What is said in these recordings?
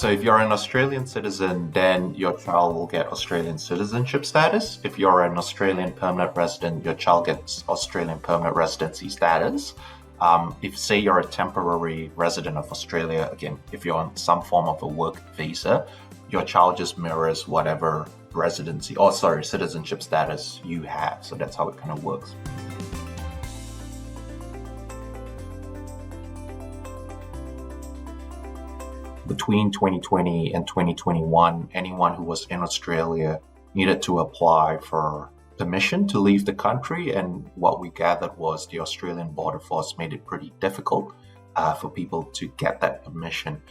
So if you're an Australian citizen, then your child will get Australian citizenship status. If you're an Australian permanent resident, your child gets Australian permanent residency status. If, say, you're a temporary resident of Australia, again, if you're on some form of a work visa, your child just mirrors whatever citizenship status you have. So that's how it kind of works. Between 2020 and 2021, anyone who was in Australia needed to apply for permission to leave the country, and what we gathered was the Australian Border Force made it pretty difficult for people to get that permission.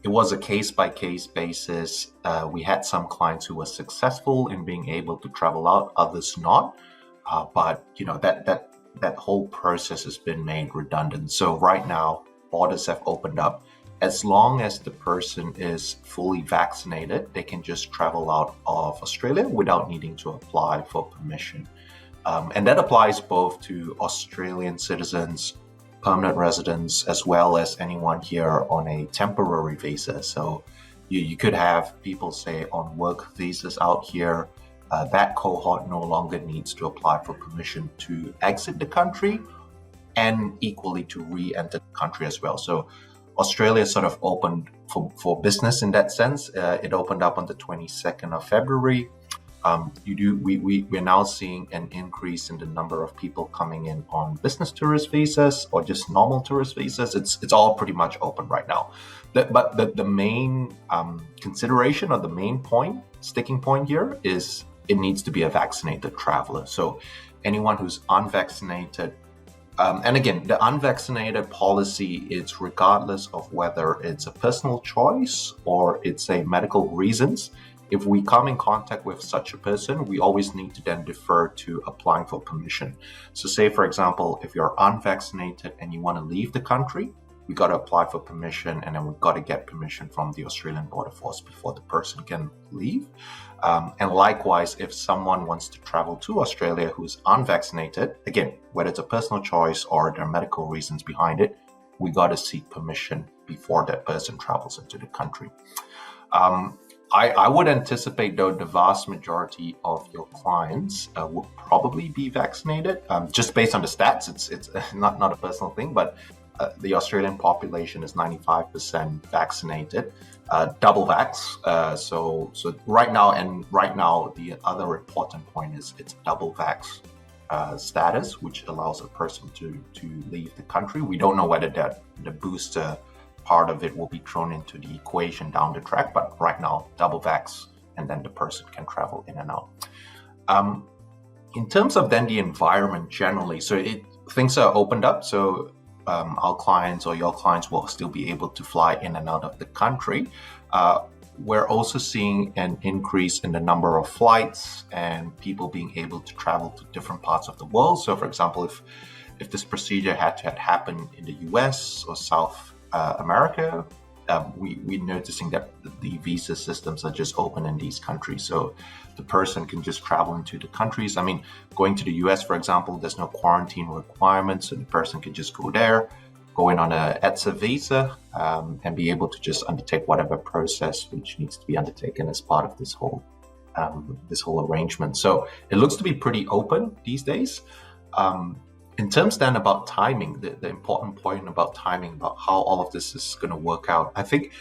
It was a case-by-case basis. We had some clients who were successful in being able to travel out, others not. But that whole process has been made redundant. So right now, borders have opened up. As long as the person is fully vaccinated, they can just travel out of Australia without needing to apply for permission. And that applies both to Australian citizens, permanent residents, as well as anyone here on a temporary visa. So you could have people, say, on work visas out here. That cohort no longer needs to apply for permission to exit the country, and equally to re-enter the country as well. So Australia sort of opened for business in that sense. It opened up on the 22nd of February. We're now seeing an increase in the number of people coming in on business tourist visas or just normal tourist visas. It's all pretty much open right now. But the main consideration, or the main sticking point here is it needs to be a vaccinated traveler. So anyone who's unvaccinated, and again, the unvaccinated policy is regardless of whether it's a personal choice or it's a medical reasons. If we come in contact with such a person, we always need to then defer to applying for permission. So say, for example, if you're unvaccinated and you want to leave the country, we got to apply for permission, and then we've got to get permission from the Australian Border Force before the person can leave. And likewise, if someone wants to travel to Australia who's unvaccinated, again, whether it's a personal choice or there are medical reasons behind it, we got to seek permission before that person travels into the country. I would anticipate, though, the vast majority of your clients would probably be vaccinated. Just based on the stats, it's not a personal thing, but the Australian population is 95% vaccinated, double vax. So right now, the other important point is it's double vax status, which allows a person to leave the country. We don't know whether the booster part of it will be thrown into the equation down the track, but right now, double vax, and then the person can travel in and out. In terms of then the environment generally, so things are opened up. So our clients or your clients will still be able to fly in and out of the country. We're also seeing an increase in the number of flights and people being able to travel to different parts of the world. So, for example, if this procedure had to happen in the US or South America, we're noticing that the visa systems are just open in these countries. So the person can just travel into the countries. I mean, going to the US, for example, there's no quarantine requirements, so the person can just go there, go in on a ETSA visa, and be able to just undertake whatever process which needs to be undertaken as part of this whole arrangement. So it looks to be pretty open these days. In terms then about timing, the important point about timing, about how all of this is going to work out, I think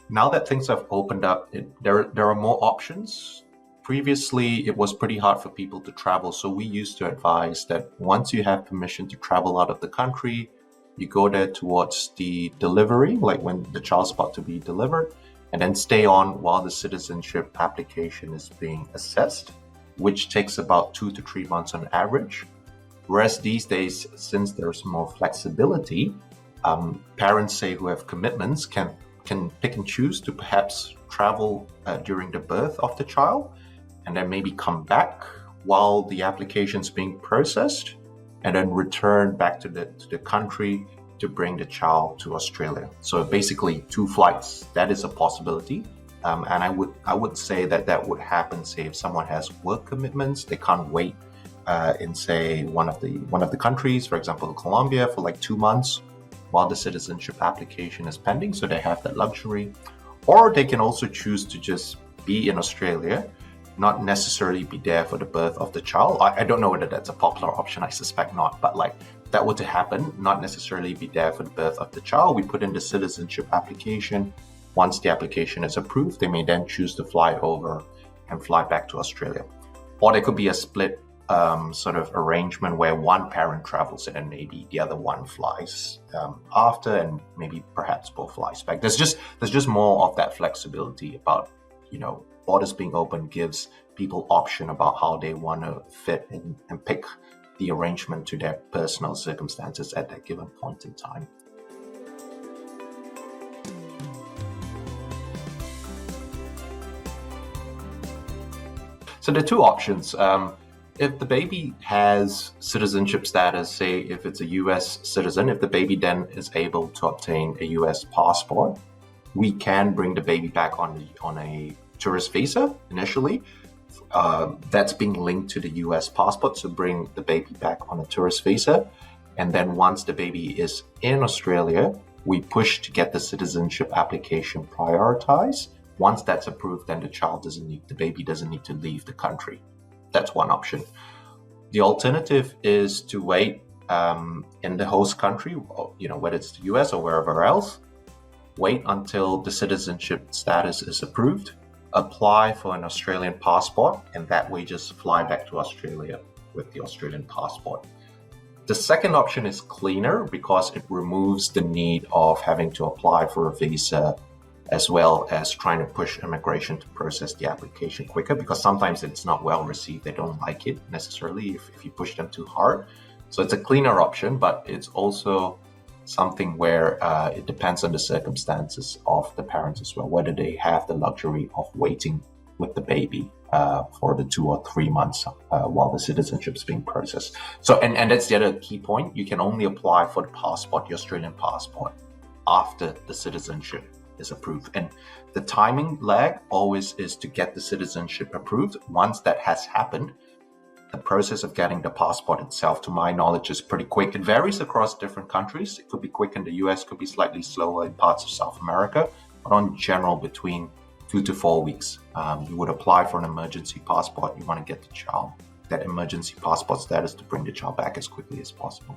now that things have opened up, there are more options. Previously, it was pretty hard for people to travel, so we used to advise that once you have permission to travel out of the country, you go there towards the delivery, like when the child's about to be delivered, and then stay on while the citizenship application is being assessed, which takes about 2 to 3 months on average. Whereas these days, since there's more flexibility, parents, say, who have commitments can pick and choose to perhaps travel during the birth of the child, and then maybe come back while the application's being processed, and then return back to the country to bring the child to Australia. So basically 2 flights, that is a possibility. And I would say that would happen, say, if someone has work commitments, they can't wait in, say, one of the countries, for example, Colombia, for like 2 months while the citizenship application is pending, so they have that luxury. Or they can also choose to just be in Australia, not necessarily be there for the birth of the child. I don't know whether that's a popular option. I suspect not. But like that were to happen, not necessarily be there for the birth of the child, we put in the citizenship application. Once the application is approved, they may then choose to fly over and fly back to Australia. Or there could be a split sort of arrangement where one parent travels and maybe the other one flies after, and maybe perhaps both flies back. There's just more of that flexibility about, borders being open gives people option about how they want to fit in and pick the arrangement to their personal circumstances at that given point in time. So the two options, if the baby has citizenship status, say if it's a US citizen, if the baby then is able to obtain a US passport, we can bring the baby back on a tourist visa initially. That's being linked to the US passport, so bring the baby back on a tourist visa. And then once the baby is in Australia, we push to get the citizenship application prioritized. Once that's approved, then the baby doesn't need to leave the country. That's one option. The alternative is to wait in the host country, whether it's the US or wherever else, wait until the citizenship status is approved, apply for an Australian passport, and that way just fly back to Australia with the Australian passport. The second option is cleaner because it removes the need of having to apply for a visa, as well as trying to push immigration to process the application quicker, because sometimes it's not well received. They don't like it necessarily if you push them too hard. So it's a cleaner option, but it's also something where it depends on the circumstances of the parents as well, whether they have the luxury of waiting with the baby for the 2 or 3 months while the citizenship is being processed. So, and that's the other key point. You can only apply for the passport, the Australian passport, after the citizenship is approved. And the timing lag always is to get the citizenship approved. Once that has happened, the process of getting the passport itself, to my knowledge, is pretty quick. It varies across different countries. It could be quick in the US, could be slightly slower in parts of South America, but on general, between 2 to 4 weeks. You would apply for an emergency passport. You want to get the child that emergency passport status to bring the child back as quickly as possible.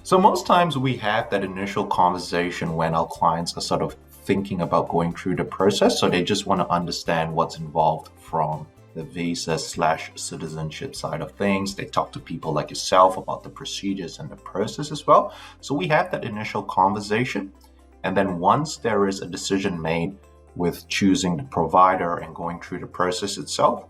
So most times we have that initial conversation when our clients are sort of thinking about going through the process. So they just want to understand what's involved from the visa/citizenship side of things. They talk to people like yourself about the procedures and the process as well. So we have that initial conversation. And then once there is a decision made with choosing the provider and going through the process itself,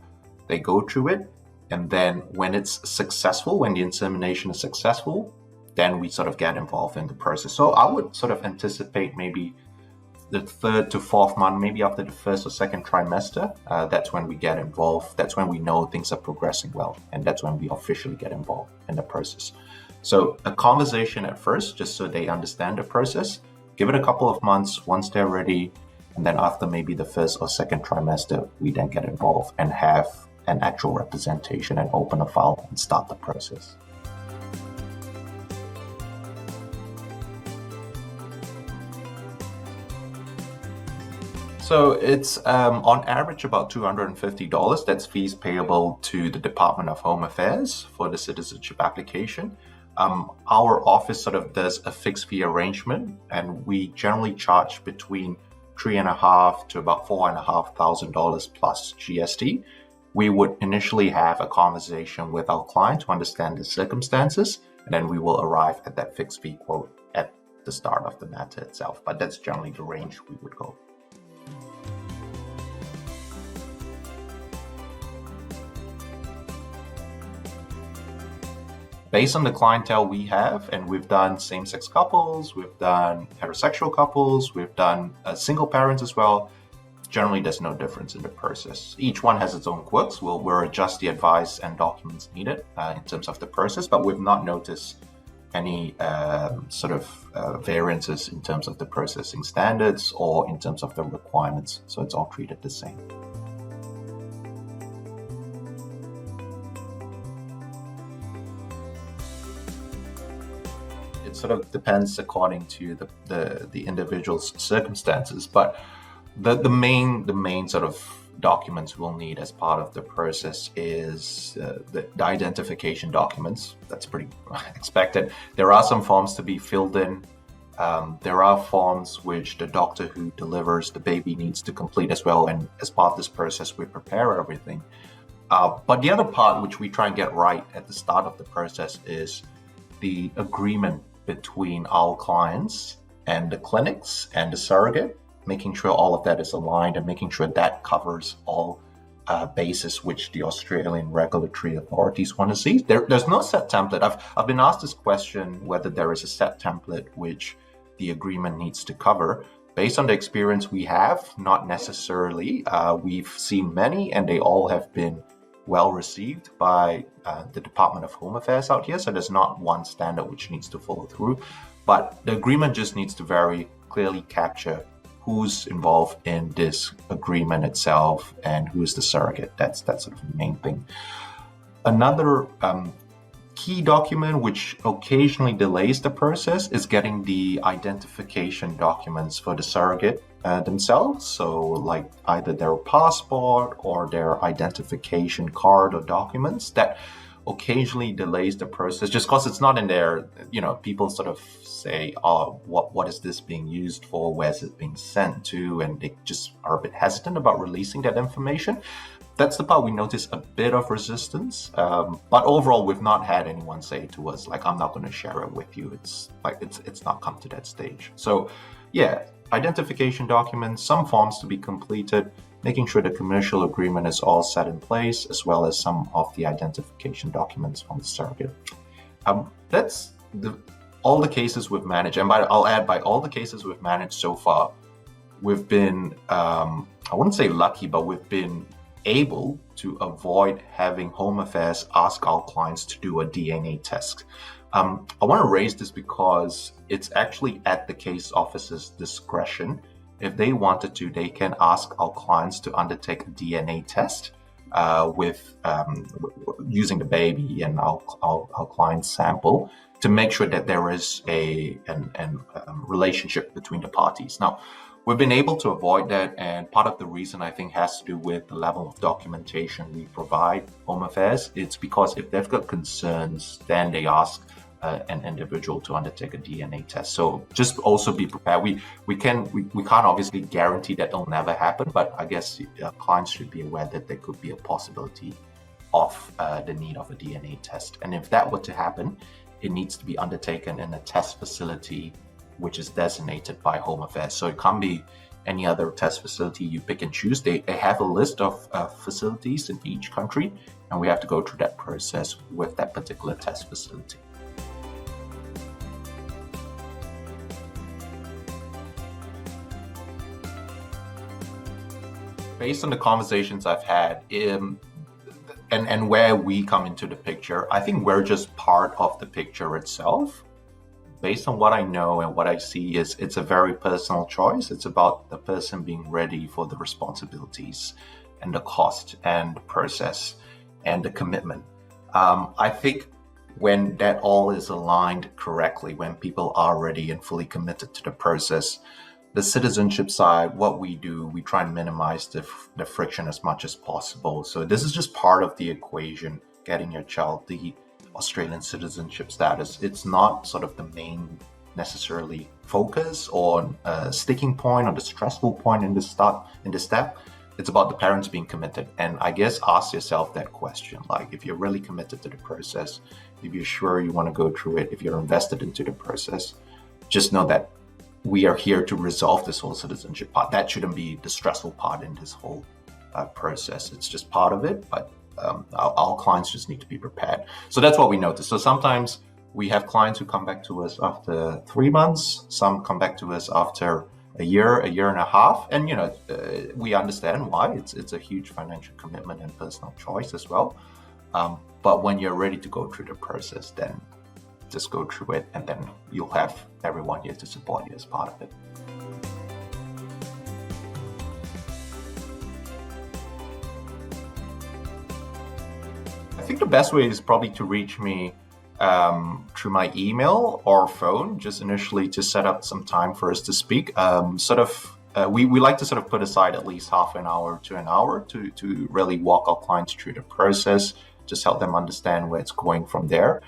they go through it. And then when it's successful, when the insemination is successful, then we sort of get involved in the process. So I would sort of anticipate maybe the 3rd to 4th month, maybe after the 1st or 2nd trimester, that's when we get involved. That's when we know things are progressing well. And that's when we officially get involved in the process. So a conversation at first, just so they understand the process, give it a couple of months once they're ready. And then after maybe the 1st or 2nd trimester, we then get involved and have an actual representation and open a file and start the process. So it's on average about $250. That's fees payable to the Department of Home Affairs for the citizenship application. Our office sort of does a fixed fee arrangement, and we generally charge between $3,500 to about $4,500 plus GST. We would initially have a conversation with our client to understand the circumstances, and then we will arrive at that fixed fee quote at the start of the matter itself. But that's generally the range we would go. Based on the clientele we have, and we've done same-sex couples, we've done heterosexual couples, we've done single parents as well, generally there's no difference in the process. Each one has its own quirks. We'll adjust the advice and documents needed in terms of the process, but we've not noticed any variances in terms of the processing standards or in terms of the requirements. So it's all treated the same. sort of depends according to the individual's circumstances. But the main sort of documents we'll need as part of the process is the identification documents. That's pretty expected. There are some forms to be filled in. There are forms which the doctor who delivers the baby needs to complete as well. And as part of this process, we prepare everything. But the other part, which we try and get right at the start of the process, is the agreement between our clients and the clinics and the surrogate, making sure all of that is aligned and making sure that covers all bases which the Australian regulatory authorities want to see. There's no set template. I've been asked this question, whether there is a set template which the agreement needs to cover. Based on the experience we have, not necessarily. We've seen many, and they all have been well received by the Department of Home Affairs out here. So there's not one standard which needs to follow through. But the agreement just needs to very clearly capture who's involved in this agreement itself and who's the surrogate. That's sort of the main thing. Another key document which occasionally delays the process is getting the identification documents for the surrogate themselves. So like either their passport or their identification card or documents. That occasionally delays the process just because it's not in there. People sort of say, oh, what is this being used for? Where's it being sent to? And they just are a bit hesitant about releasing that information. That's the part we notice a bit of resistance. But overall, we've not had anyone say to us, like, I'm not going to share it with you. It's not come to that stage. So yeah, identification documents, some forms to be completed, making sure the commercial agreement is all set in place, as well as some of the identification documents from the surrogate. That's all the cases we've managed. And I'll add, by all the cases we've managed so far, we've been, I wouldn't say lucky, but we've been able to avoid having Home Affairs ask our clients to do a DNA test. I want to raise this because it's actually at the case officer's discretion. If they wanted to, they can ask our clients to undertake a DNA test with using the baby and our client's sample to make sure that there is a relationship between the parties. Now, we've been able to avoid that, and part of the reason I think has to do with the level of documentation we provide Home Affairs. It's because if they've got concerns, then they ask an individual to undertake a DNA test. So just also be prepared. We can't obviously guarantee that it'll never happen, but I guess clients should be aware that there could be a possibility of the need of a DNA test. And if that were to happen, it needs to be undertaken in a test facility which is designated by Home Affairs. So it can't be any other test facility you pick and choose. They have a list of facilities in each country, and we have to go through that process with that particular test facility. Based on the conversations I've had, and where we come into the picture, I think we're just part of the picture itself. Based on what I know and what I see, it's a very personal choice. It's about the person being ready for the responsibilities and the cost and the process and the commitment. I think when that all is aligned correctly, when people are ready and fully committed to the process, the citizenship side, what we do, we try and minimize the friction as much as possible. So this is just part of the equation, getting your child the Australian citizenship status. It's not sort of the main necessarily focus or sticking point or the stressful point in this step. It's about the parents being committed. And I guess ask yourself that question, like if you're really committed to the process, if you're sure you want to go through it, if you're invested into the process, just know that we are here to resolve this whole citizenship part. That shouldn't be the stressful part in this whole process. It's just part of it, but our clients just need to be prepared. So that's what we notice. So sometimes we have clients who come back to us after 3 months. Some come back to us after a year and a half. And, we understand why. It's a huge financial commitment and personal choice as well. But when you're ready to go through the process, then just go through it, and then you'll have everyone here to support you as part of it. I think the best way is probably to reach me through my email or phone, just initially to set up some time for us to speak. We like to sort of put aside at least half an hour to an hour to really walk our clients through the process, just help them understand where it's going from there,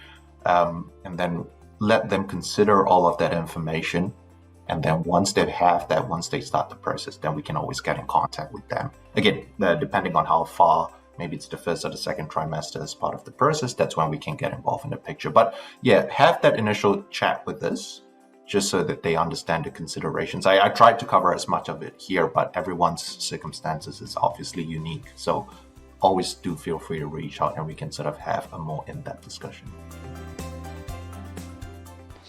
and then let them consider all of that information. And then once they have that, once they start the process, then we can always get in contact with them. Again, depending on how far, maybe it's the first or the second trimester as part of the process, that's when we can get involved in the picture. But yeah, have that initial chat with us just so that they understand the considerations. I tried to cover as much of it here, but everyone's circumstances is obviously unique. So always do feel free to reach out and we can sort of have a more in-depth discussion.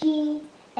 GSHC